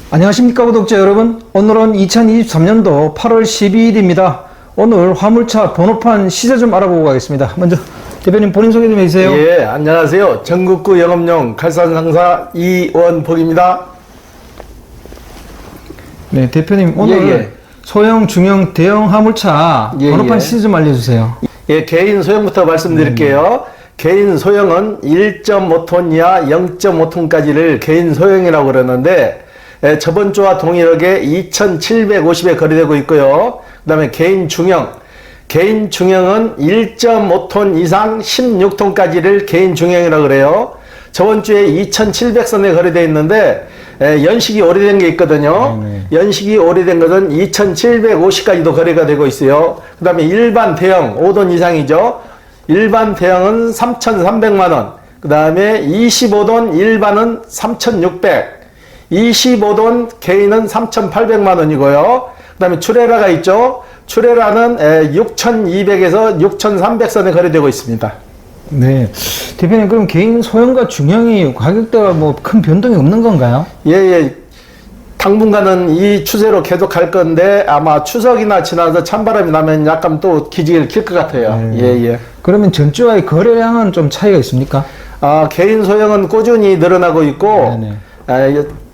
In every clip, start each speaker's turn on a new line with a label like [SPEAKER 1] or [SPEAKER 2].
[SPEAKER 1] 안녕하십니까 구독자 여러분, 오늘은 2023년도 8월 12일입니다. 오늘 화물차 번호판 시세 좀 알아보고 가겠습니다. 먼저 대표님 본인 소개 좀 해주세요.
[SPEAKER 2] 예, 안녕하세요. 전국구 영업용 칼산상사 이원복입니다.
[SPEAKER 1] 네, 대표님 오늘
[SPEAKER 2] 예.
[SPEAKER 1] 소형, 중형, 대형 화물차 번호판 시세 좀 알려주세요.
[SPEAKER 2] 예, 개인 소형부터 말씀드릴게요. 개인 소형은 1.5톤 이하 0.5톤까지를 개인 소형이라고 그러는데, 저번 주와 동일하게 2,750에 거래되고 있고요. 그 다음에 개인 중형. 개인 중형은 1.5톤 이상 16톤까지를 개인 중형이라고 그래요. 저번 주에 2,700선에 거래되어 있는데, 연식이 오래된 게 있거든요. 연식이 오래된 것은 2,750까지도 거래가 되고 있어요. 그 다음에 일반 대형, 5톤 이상이죠. 일반 대형은 3,300만원. 그 다음에 25톤 일반은 3,600. 25톤 개인은 3,800만원이고요. 그 다음에 추레라가 있죠. 추레라는 6,200에서 6,300선에 거래되고 있습니다.
[SPEAKER 1] 네, 대표님 그럼 개인 소형과 중형이 가격대가 뭐 큰 변동이 없는 건가요?
[SPEAKER 2] 예. 당분간은 이 추세로 계속 갈 건데 아마 추석이나 지나서 찬바람이 나면 약간 또 기지개를 킬 것 같아요. 예.
[SPEAKER 1] 그러면 전주와의 거래량은 좀 차이가 있습니까?
[SPEAKER 2] 개인 소형은 꾸준히 늘어나고 있고,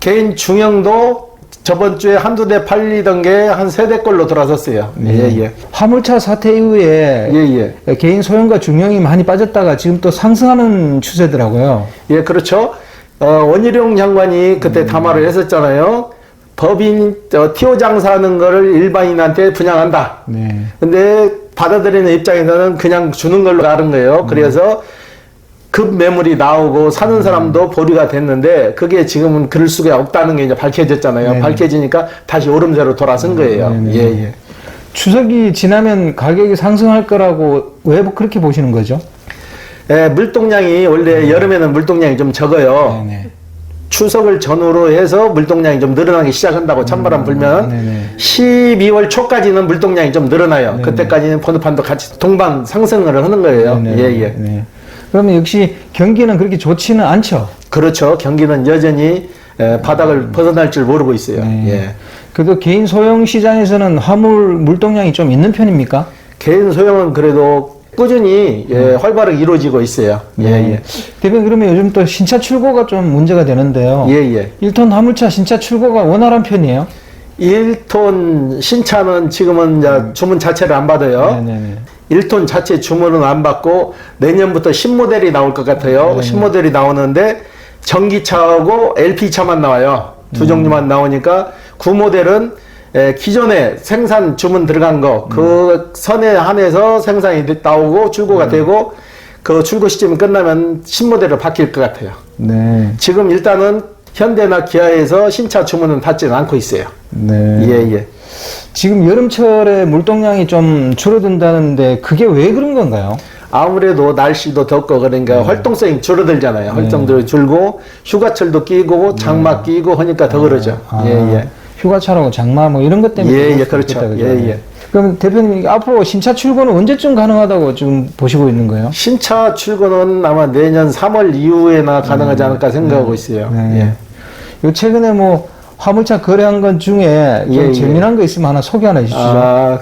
[SPEAKER 2] 개인 중형도 저번 주에 한두 대 팔리던 게 한 세 대꼴로 돌아섰어요. 예.
[SPEAKER 1] 화물차 사태 이후에 개인 소형과 중형이 많이 빠졌다가 지금 또 상승하는 추세더라고요.
[SPEAKER 2] 예, 그렇죠. 원희룡 장관이 그때 담화를 했었잖아요. 법인 티오 장사하는 거를 일반인한테 분양한다. 근데 받아들이는 입장에서는 그냥 주는 걸로 가는 거예요. 그래서 급 매물이 나오고 사는 사람도 보류가 됐는데 그게 지금은 그럴 수가 없다는 게 이제 밝혀졌잖아요. 밝혀지니까 다시 오름세로 돌아선 거예요. 예.
[SPEAKER 1] 추석이 지나면 가격이 상승할 거라고 왜 그렇게 보시는 거죠?
[SPEAKER 2] 물동량이 원래 여름에는 물동량이 좀 적어요. 추석을 전후로 해서 물동량이 좀 늘어나기 시작한다고 찬바람 불면 12월 초까지는 물동량이 좀 늘어나요. 그때까지는 번호판도 같이 동반 상승을 하는 거예요. 예.
[SPEAKER 1] 그러면 역시 경기는 그렇게 좋지는 않죠?
[SPEAKER 2] 그렇죠. 경기는 여전히 바닥을 벗어날 줄 모르고 있어요. 예.
[SPEAKER 1] 그래도 개인 소형 시장에서는 화물 물동량이 좀 있는 편입니까?
[SPEAKER 2] 개인 소형은 그래도 꾸준히 활발하게 이루어지고 있어요. 예.
[SPEAKER 1] 대표님 그러면 요즘 또 신차 출고가 좀 문제가 되는데요.
[SPEAKER 2] 예.
[SPEAKER 1] 1톤 화물차 신차 출고가 원활한 편이에요?
[SPEAKER 2] 1톤 신차는 지금은 이제 주문 자체를 안 받아요. 1톤 자체 주문은 안 받고 내년부터 신모델이 나올 것 같아요. 신모델이 나오는데 전기차하고 LP차만 나와요. 두 종류만 나오니까 구모델은 기존에 생산 주문 들어간 거 그 선에 한해서 생산이 나오고 출고가 되고 그 출고 시점이 끝나면 신모델로 바뀔 것 같아요. 지금 일단은 현대나 기아에서 신차 주문은 받지는 않고 있어요. 예.
[SPEAKER 1] 지금 여름철에 물동량이 좀 줄어든다는데 그게 왜 그런 건가요?
[SPEAKER 2] 아무래도 날씨도 덥고 그러니까 활동성이 줄어들잖아요. 활동도 줄고 휴가철도 끼고 장마 끼고 하니까 더 그러죠. 예.
[SPEAKER 1] 휴가철하고 장마 뭐 이런 것 때문에
[SPEAKER 2] 예, 그렇죠. 예.
[SPEAKER 1] 그럼 대표님 앞으로 신차 출고는 언제쯤 가능하다고 지금 보시고 있는 거예요?
[SPEAKER 2] 신차 출고는 아마 내년 3월 이후에나 가능하지 않을까 생각하고 있어요.
[SPEAKER 1] 요 최근에 뭐 화물차 거래한 것 중에 좀 재미난 거 있으면 하나 소개 하나 해주시죠.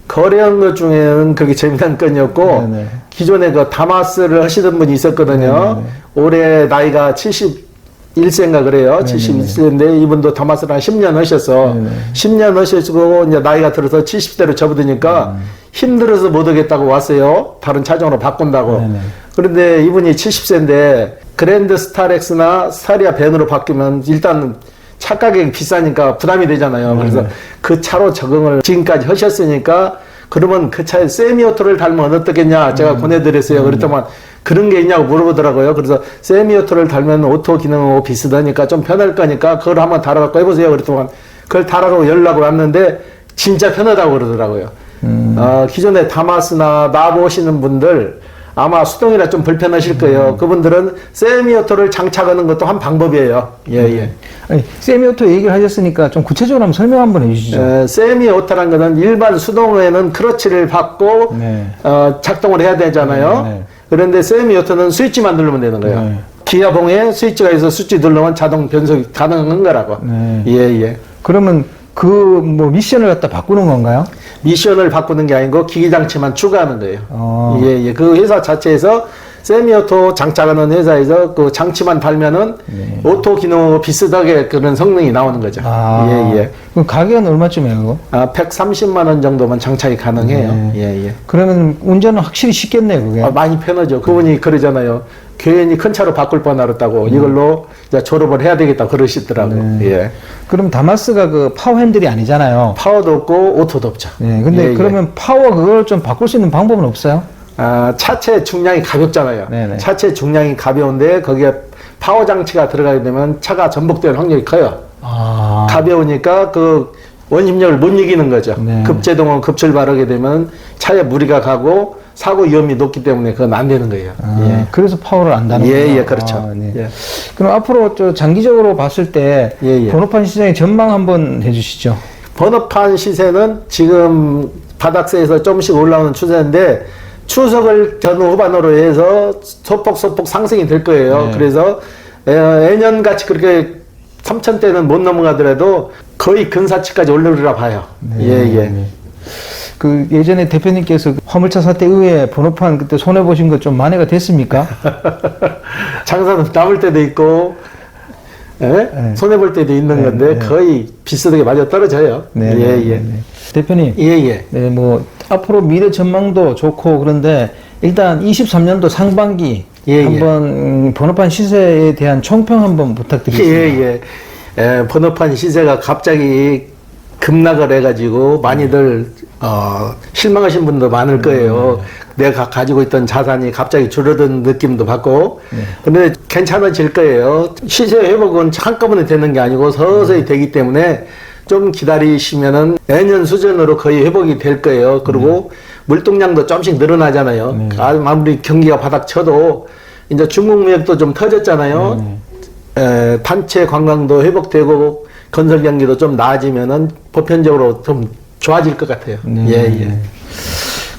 [SPEAKER 2] 거래한 것 중에는 그게 재미난 건이었고, 기존에 그 다마스를 하시던 분이 있었거든요. 올해 나이가 71세인가 그래요. 71세인데 이분도 다마스를 한 10년 하셔서 10년 하시고 이제 나이가 들어서 70대로 접어드니까 힘들어서 못 오겠다고 왔어요. 다른 차종으로 바꾼다고. 그런데 이분이 70세인데 그랜드 스타렉스나 스타리아 벤으로 바뀌면 일단 차 가격이 비싸니까 부담이 되잖아요. 그래서 그 차로 적응을 지금까지 하셨으니까 그러면 그 차에 세미오토를 달면 어떻겠냐 제가 권해드렸어요. 그랬더만 그런 게 있냐고 물어보더라고요. 그래서 세미오토를 달면 오토 기능하고 비슷하니까 좀 편할 거니까 그걸 한번 달아갖고 해보세요. 그랬더만 그걸 달아갖고 연락을 왔는데 진짜 편하다고 그러더라고요. 기존에 다마스나 나보 오시는 분들 아마 수동이라 좀 불편하실 거예요. 그분들은 세미오토를 장착하는 것도 한 방법이에요.
[SPEAKER 1] 아니, 세미오토 얘기를 하셨으니까 좀 구체적으로 한번 설명 한번 해주시죠.
[SPEAKER 2] 세미오토란 것은 일반 수동에는 크러치를 받고 작동을 해야 되잖아요. 그런데 세미오토는 스위치만 누르면 되는 거예요. 기아봉에 스위치가 있어 스위치 누르면 자동 변속이 가능한 거라고.
[SPEAKER 1] 네.
[SPEAKER 2] 예, 예.
[SPEAKER 1] 그러면 그 뭐 미션을 갖다 바꾸는 건가요?
[SPEAKER 2] 미션을 바꾸는 게 아니고 기기 장치만 추가하는 거예요.
[SPEAKER 1] 예.
[SPEAKER 2] 예. 그 회사 자체에서 세미오토 장착하는 회사에서 그 장치만 달면은
[SPEAKER 1] 네.
[SPEAKER 2] 오토 기능하고 비슷하게 그런 성능이 나오는 거죠. 예, 예.
[SPEAKER 1] 그럼 가격은 얼마쯤이에요, 그거?
[SPEAKER 2] 130만 원 정도면 장착이 가능해요.
[SPEAKER 1] 네.
[SPEAKER 2] 예, 예.
[SPEAKER 1] 그러면 운전은 확실히 쉽겠네요, 그게.
[SPEAKER 2] 많이 편하죠. 그분이 그러잖아요. 괜히 큰 차로 바꿀 뻔하였다고 이걸로 이제 졸업을 해야 되겠다 그러시더라고.
[SPEAKER 1] 네.
[SPEAKER 2] 예.
[SPEAKER 1] 그럼 다마스가 그 파워 핸들이 아니잖아요.
[SPEAKER 2] 파워도 없고 오토도 없죠.
[SPEAKER 1] 네, 근데
[SPEAKER 2] 예,
[SPEAKER 1] 그러면 파워 그걸 좀 바꿀 수 있는 방법은 없어요?
[SPEAKER 2] 차체 중량이 가볍잖아요.
[SPEAKER 1] 네네.
[SPEAKER 2] 차체 중량이 가벼운데 거기에 파워 장치가 들어가게 되면 차가 전복될 확률이 커요. 가벼우니까 그 원심력을 못 이기는 거죠.
[SPEAKER 1] 네.
[SPEAKER 2] 급제동은 급출발하게 되면 차에 무리가 가고 사고 위험이 높기 때문에 그건 안 되는 거예요. 예.
[SPEAKER 1] 그래서 파워를 안 다는 거예요.
[SPEAKER 2] 예, 예, 그렇죠.
[SPEAKER 1] 네.
[SPEAKER 2] 예.
[SPEAKER 1] 그럼 앞으로 저 장기적으로 봤을 때
[SPEAKER 2] 예, 예.
[SPEAKER 1] 번호판 시장의 전망 한번 해주시죠.
[SPEAKER 2] 번호판 시세는 지금 바닥세에서 조금씩 올라오는 추세인데 추석을 전후 후반으로 해서 소폭 상승이 될 거예요.
[SPEAKER 1] 네.
[SPEAKER 2] 그래서 예년같이 그렇게 3,000대는 못 넘어가더라도 거의 근사치까지 올라오리라 봐요.
[SPEAKER 1] 네.
[SPEAKER 2] 예, 예.
[SPEAKER 1] 네. 그 예전에 대표님께서 화물차 사태 이후에 번호판 그때 손해 보신 거 좀 만회가 됐습니까?
[SPEAKER 2] 장사는 남을 때도 있고 예?
[SPEAKER 1] 네.
[SPEAKER 2] 손해 볼 때도 있는
[SPEAKER 1] 네,
[SPEAKER 2] 건데
[SPEAKER 1] 네.
[SPEAKER 2] 거의 비슷하게 맞아 떨어져요.
[SPEAKER 1] 네,
[SPEAKER 2] 예,
[SPEAKER 1] 네,
[SPEAKER 2] 예.
[SPEAKER 1] 네. 대표님,
[SPEAKER 2] 예, 예.
[SPEAKER 1] 네, 뭐 앞으로 미래 전망도 좋고 그런데 일단 23년도 상반기
[SPEAKER 2] 예,
[SPEAKER 1] 한번 번호판 시세에 대한 총평 한번 부탁드리겠습니다.
[SPEAKER 2] 예, 예. 번호판 시세가 갑자기 급락을 해가지고 많이들 실망하신 분도 많을 거예요. 내가 가지고 있던 자산이 갑자기 줄어든 느낌도 받고. 근데 괜찮아질 거예요. 시세 회복은 한꺼번에 되는 게 아니고 서서히 되기 때문에 좀 기다리시면은 내년 수준으로 거의 회복이 될 거예요. 그리고 물동량도 조금씩 늘어나잖아요. 아무리 경기가 바닥 쳐도 이제 중국 무역도 좀 터졌잖아요. 단체 관광도 회복되고 건설 경기도 좀 나아지면은 보편적으로 좀 좋아질 것 같아요.
[SPEAKER 1] 네.
[SPEAKER 2] 예, 예.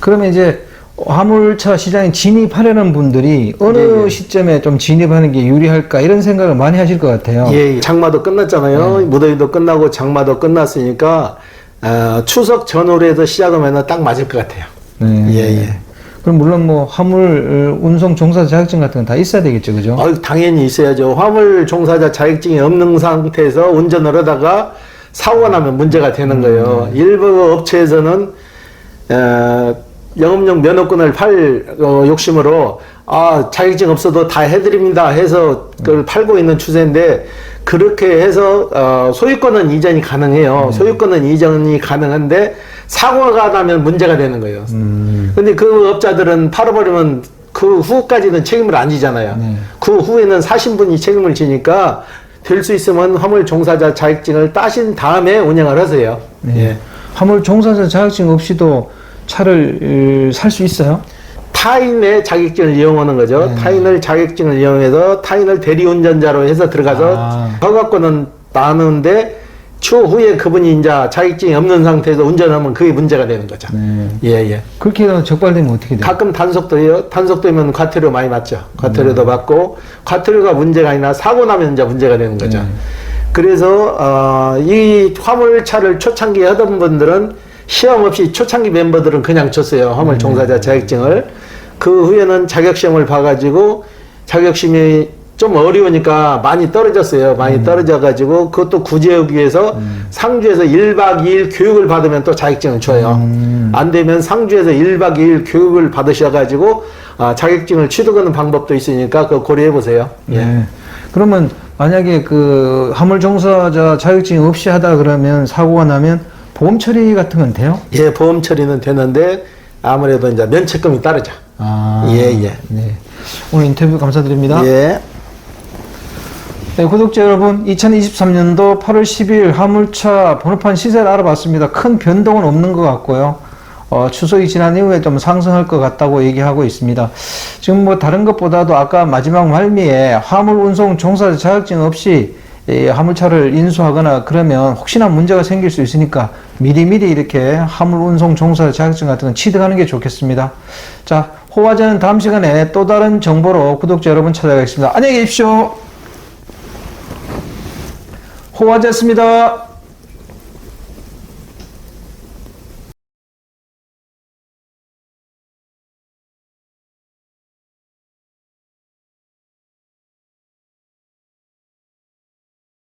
[SPEAKER 1] 그러면 이제 화물차 시장에 진입하려는 분들이 어느
[SPEAKER 2] 예, 예.
[SPEAKER 1] 시점에 좀 진입하는 게 유리할까 이런 생각을 많이 하실 것 같아요.
[SPEAKER 2] 예, 예. 장마도 끝났잖아요. 무더위도 끝나고 장마도 끝났으니까 추석 전후로 시작하면 딱 맞을 것 같아요.
[SPEAKER 1] 네.
[SPEAKER 2] 예, 예.
[SPEAKER 1] 그럼 물론 뭐 화물 운송 종사자 자격증 같은 건 다 있어야 되겠죠, 그죠?
[SPEAKER 2] 당연히 있어야죠. 화물 종사자 자격증이 없는 상태에서 운전을 하다가 사고가 나면 문제가 되는 거예요. 일부 업체에서는 영업용 면허권을 팔 욕심으로 자격증 없어도 다 해드립니다 해서 그걸 팔고 있는 추세인데 그렇게 해서 소유권은 이전이 가능해요. 소유권은 이전이 가능한데 사고가 나면 문제가 되는 거예요. 근데 그 업자들은 팔아버리면 그 후까지는 책임을 안 지잖아요. 그 후에는 사신 분이 책임을 지니까 될 수 있으면 화물 종사자 자격증을 따신 다음에 운영을 하세요.
[SPEAKER 1] 네.
[SPEAKER 2] 예.
[SPEAKER 1] 화물 종사자 자격증 없이도 차를 살 수 있어요?
[SPEAKER 2] 타인의 자격증을 이용하는 거죠. 타인을 자격증을 이용해서 타인을 대리운전자로 해서 들어가서 허가권은 나누는데 추후에 그분이 이제 자격증이 없는 상태에서 운전하면 그게 문제가 되는 거죠. 예, 예.
[SPEAKER 1] 그렇게 해서 적발되면 어떻게 돼요?
[SPEAKER 2] 가끔 단속도 해요. 단속되면 과태료 많이 맞죠. 과태료도 받고, 과태료가 문제가 아니라 사고 나면 이제 문제가 되는 거죠. 그래서, 이 화물차를 초창기 하던 분들은 시험 없이 초창기 멤버들은 그냥 줬어요. 화물 종사자 자격증을. 그 후에는 자격시험을 봐가지고 자격시험이 좀 어려우니까 많이 떨어졌어요. 많이 떨어져가지고 그것도 구제하기 위해서 상주에서 1박 2일 교육을 받으면 또 자격증을 줘요. 안 되면 상주에서 1박 2일 교육을 받으셔가지고 자격증을 취득하는 방법도 있으니까 그거 고려해 보세요. 예.
[SPEAKER 1] 네. 그러면 만약에 그 화물 종사자 자격증 없이 하다 그러면 사고가 나면 보험 처리 같은 건 돼요?
[SPEAKER 2] 예, 보험 처리는 되는데 아무래도 이제 면책금이 따르죠. 예, 예.
[SPEAKER 1] 네. 오늘 인터뷰 감사드립니다.
[SPEAKER 2] 예.
[SPEAKER 1] 네, 구독자 여러분, 2023년도 8월 10일 화물차 번호판 시세를 알아봤습니다. 큰 변동은 없는 것 같고요. 추석이 지난 이후에 좀 상승할 것 같다고 얘기하고 있습니다. 지금 뭐 다른 것보다도 아까 마지막 말미에 화물 운송 종사자 자격증 없이 화물차를 인수하거나 그러면 혹시나 문제가 생길 수 있으니까 미리미리 이렇게 화물 운송 종사자 자격증 같은 건 취득하는 게 좋겠습니다. 자, 호화제는 다음 시간에 또 다른 정보로 구독자 여러분 찾아가겠습니다. 안녕히 계십시오. 호화제였습니다.